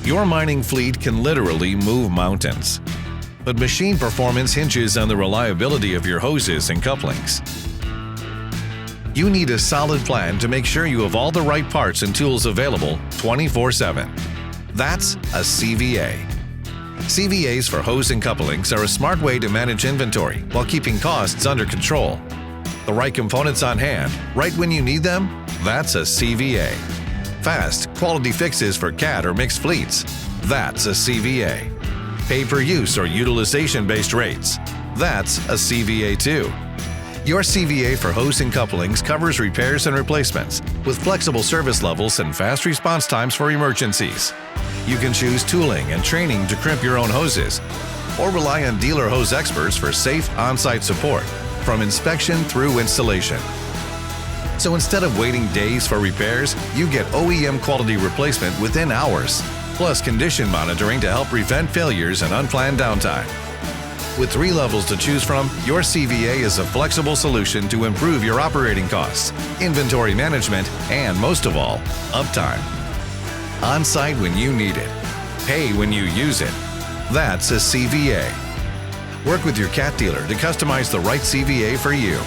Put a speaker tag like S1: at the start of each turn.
S1: Your mining fleet can literally move mountains. But machine performance hinges on the reliability of your hoses and couplings. You need a solid plan to make sure you have all the right parts and tools available 24/7. That's a CVA. CVAs for hose and couplings are a smart way to manage inventory while keeping costs under control. The right components on hand, right when you need them? That's a CVA. Fast, quality fixes for Cat or mixed fleets? That's a CVA. Pay per use or utilization-based rates? That's a CVA too. Your CVA for hose and couplings covers repairs and replacements with flexible service levels and fast response times for emergencies. You can choose tooling and training to crimp your own hoses, or rely on dealer hose experts for safe on-site support, from inspection through installation. So instead of waiting days for repairs, you get OEM quality replacement within hours, plus condition monitoring to help prevent failures and unplanned downtime. With 3 levels to choose from, your CVA is a flexible solution to improve your operating costs, inventory management, and most of all, uptime. On-site when you need it. Pay when you use it. That's a CVA. Work with your Cat dealer to customize the right CVA for you.